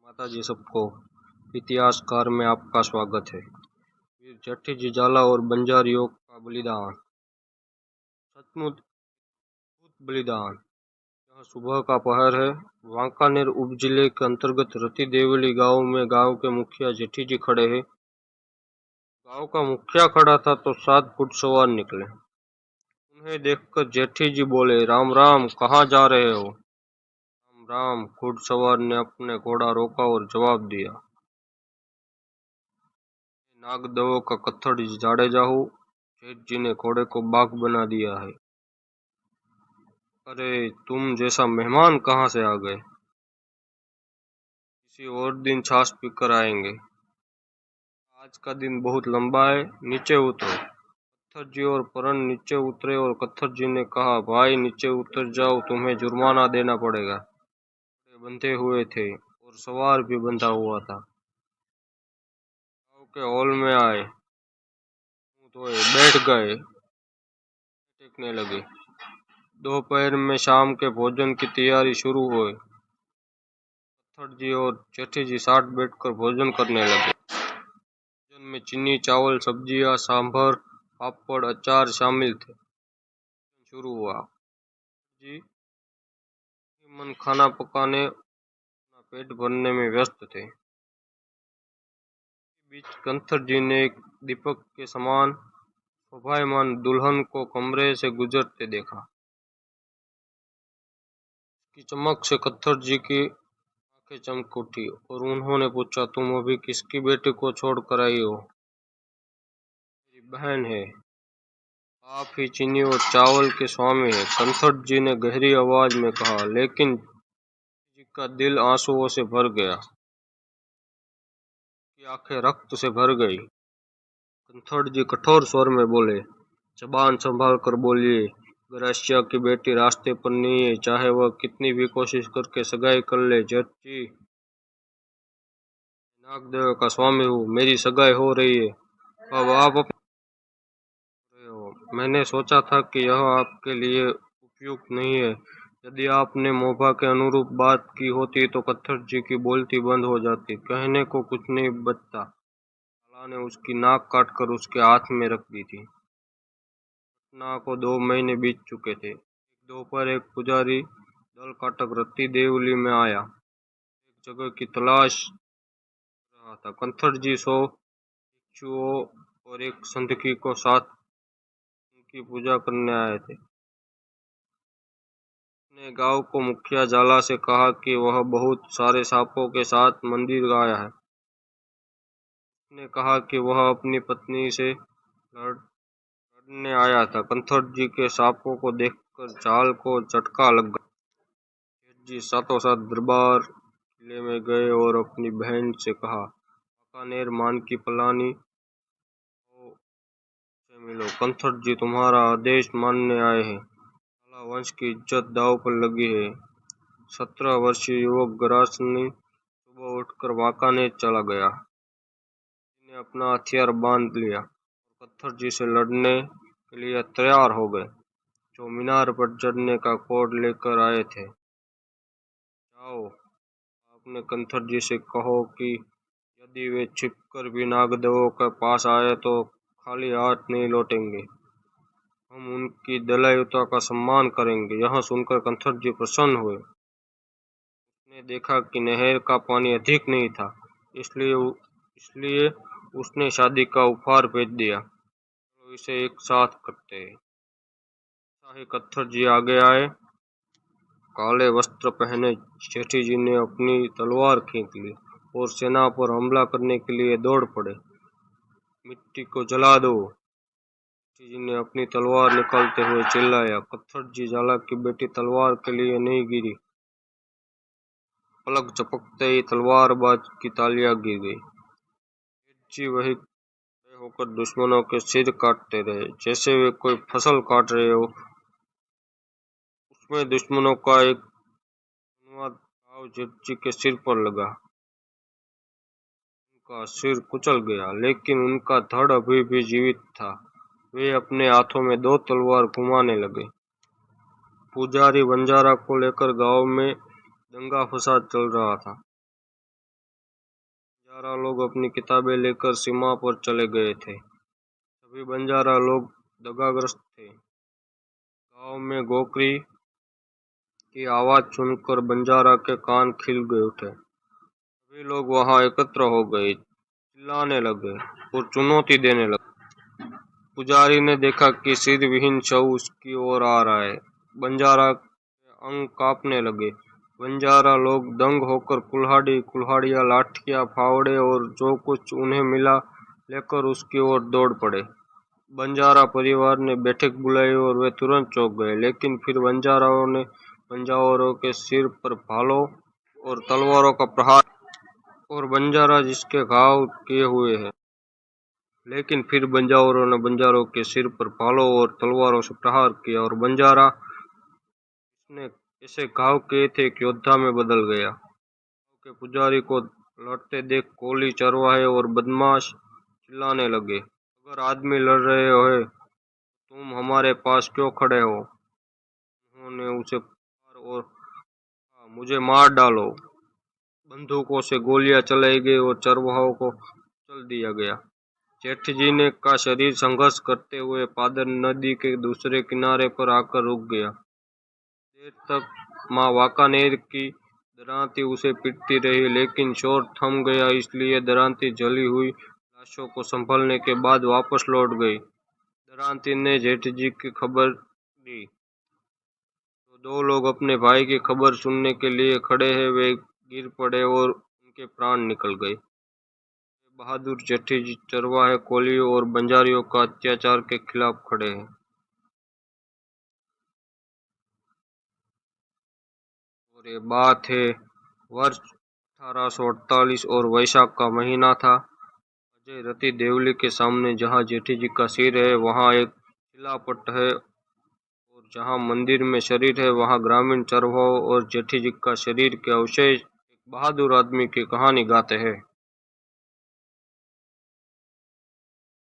माताजी सबको, इतिहासकार में आपका स्वागत है। वीर जेठी जी जाला और बंजारियों का बलिदान, सचमुच अद्भुत बलिदान। यह सुबह का पहर है। वांकानेर उपजिले के अंतर्गत रती देवली गांव में गांव के मुखिया जेठी जी खड़े हैं। गांव का मुखिया खड़ा था तो 7 घुड़सवार निकले। उन्हें देखकर जेठी जी बोले, राम राम, कहाँ जा रहे हो? राम राम, घुड़सवार ने अपने घोड़ा रोका और जवाब दिया, नागदेवों का कत्थड़ जाडेजा हूँ। जेठ जी ने घोड़े को बाघ बना दिया है। अरे, तुम जैसा मेहमान कहाँ से आ गए? किसी और दिन छाछ पीकर आएंगे। आज का दिन बहुत लंबा है, नीचे उतरो। कत्थर जी और परन नीचे उतरे और कत्थर जी ने कहा, भाई नीचे उतर जाओ, तुम्हें जुर्माना देना पड़ेगा। घोड़े बंधे हुए थे और सवार भी बंधा हुआ था। गांव के हॉल में आए, मुंह धोए, बैठ गए, टेकने लगे। दोपहर में शाम के भोजन की तैयारी शुरू हुई। कत्थर जी और जेठी जी साथ बैठकर भोजन करने लगे। भोजन में चीनी, चावल, सब्जियां, सांभर, पापड़, अचार शामिल थे। शुरू हुआ। जी मन खाना पकाने, अपना पेट भरने में व्यस्त थे। बीच कत्थर जी ने एक दीपक के समान शोभायमान दुल्हन को कमरे से गुजरते देखा। की चमक से कत्थर जी की आंखें चमक उठी और उन्होंने पूछा, तुम अभी किसकी बेटी को छोड़ कर आई हो? मेरी बहन है। आप ही चीनी और चावल के स्वामी हैं, कत्थर जी ने गहरी आवाज में कहा। लेकिन जी का दिल आंसुओं से भर गया, की आंखें रक्त से भर गई। कत्थर जी कठोर स्वर में बोले, जबान संभाल कर बोलिए, ग्रासिया की बेटी रास्ते पर नहीं है, चाहे वह कितनी भी कोशिश करके सगाई कर ले। जेठ जी, नागदेव का स्वामी हूँ, मेरी सगाई हो रही है। अब आप रहे हो। मैंने सोचा था कि यह आपके लिए उपयुक्त नहीं है। यदि आपने मोभा के अनुरूप बात की होती तो कत्थर जी की बोलती बंद हो जाती। कहने को कुछ नहीं बचता। साला ने उसकी नाक काटकर उसके हाथ में रख दी थी। घटना को 2 महीने बीत चुके थे। एक दोपहर एक पुजारी दल काटक रत्ती देवली में आया। एक जगह की तलाश कर रहा था। कत्थर जी 100 भिक्षुओं और एक संतकी को साथ उनकी पूजा करने आए थे। ने गांव को मुखिया जाला से कहा कि वह बहुत सारे सांपों के साथ मंदिर आया है। उसने कहा कि वह अपनी पत्नी से लड़ने आया था। कत्थर जी के सांपों को देखकर जाल को झटका लग गया। जेठ जी साथों साथ दरबार किले में गए और अपनी बहन से कहा, वांकानेर मान की पलानी से मिलो। कत्थर जी तुम्हारा आदेश मानने आए हैं। जाला वंश की इज्जत दांव पर लगी है। 17 वर्षीय युवक ग्रासनी सुबह उठकर वांकानेर चला गया। ने अपना हथियार बांध लिया और कत्थर जी से लड़ने के लिए तैयार हो गए, जो मीनार पर चढ़ने का कोड लेकर आए थे। जाओ, आपने कत्थर जी से कहो कि यदि वे छिपकर भी नागदेवों के पास आए तो खाली हाथ नहीं लौटेंगे। हम उनकी दयालुता का सम्मान करेंगे। यह सुनकर कत्थर जी प्रसन्न हुए। उसने देखा कि नहर का पानी अधिक नहीं था, इसलिए उसने शादी का उपहार भेज दिया। तो इसे एक साथ करते हैं। शाही कत्थर जी आगे आए। काले वस्त्र पहने जेठी जी ने अपनी तलवार खींच ली और सेना पर हमला करने के लिए दौड़ पड़े। मिट्टी को जला दो, जेठी जी ने अपनी तलवार निकालते हुए चिल्लाया। कत्थर जी जाला की बेटी तलवार के लिए नहीं गिरी। पलक झपकते ही तलवारबाज की तालियां गिर गई। जेठ जी वही होकर दुश्मनों के सिर काटते रहे, जैसे वे कोई फसल काट रहे हो। उसमें दुश्मनों का एक घाव जेठ जी के सिर पर लगा। उनका सिर कुचल गया, लेकिन उनका धड़ अभी भी जीवित था। वे अपने हाथों में 2 तलवार घुमाने लगे। पुजारी बंजारा को लेकर गांव में दंगा फसाद चल रहा था। बंजारा लोग अपनी किताबें लेकर सीमा पर चले गए थे। सभी बंजारा लोग दगाग्रस्त थे। गांव में गोकरी की आवाज सुनकर बंजारा के कान खिल गए उठे। सभी लोग वहां एकत्र हो गए, चिल्लाने लगे और चुनौती देने लगे। पुजारी ने देखा कि सिर विहीन शव उसकी ओर आ रहा है। बंजारा के अंग कांपने लगे। बंजारा लोग दंग होकर कुल्हाड़ी, कुल्हाड़ियां, लाठियां, फावड़े और जो कुछ उन्हें मिला लेकर उसकी ओर दौड़ पड़े। बंजारा परिवार ने बैठक बुलाई और वे तुरंत चौंक गए, लेकिन फिर बंजारों के सिर पर भालों और तलवारों का प्रहार और बंजारा जिसके घाव किए हुए हैं। लेकिन फिर बंजारों ने बंजारों के सिर पर भालों और तलवारों से प्रहार किया और बंजारा इसने ऐसे घाव किए थे कि योद्धा में बदल गया। के पुजारी को लड़ते देख कोली, चरवाहे और बदमाश चिल्लाने लगे, अगर आदमी लड़ रहे हो तुम हमारे पास क्यों खड़े हो? उन्होंने उसे पुकारा और कहा, मुझे मार डालो। बंदूकों से गोलियां चलाई गई और चरवाहों को कुचल दिया गया। जेठ जी ने का शरीर संघर्ष करते हुए पादर नदी के दूसरे किनारे पर आकर रुक गया। देर तक माँ वाकानेर की दरांती उसे पीटती रही, लेकिन शोर थम गया, इसलिए दरांती जली हुई लाशों को संभालने के बाद वापस लौट गई। दरांती ने जेठ जी की खबर दी तो दो लोग अपने भाई की खबर सुनने के लिए खड़े हैं, वे गिर पड़े और उनके प्राण निकल गए। बहादुर जेठी जी चरवाहे, कोलियों और बंजारियों का अत्याचार के खिलाफ खड़े हैं। और ये बात है वर्ष 1848 और वैशाख का महीना था। अजय रति देवली के सामने जहाँ जेठी जी का सिर है वहाँ एक शिलापट है, और जहाँ मंदिर में शरीर है वहाँ ग्रामीण चरवाहों और जेठी जी का शरीर के अवशेष एक बहादुर आदमी की कहानी गाते हैं।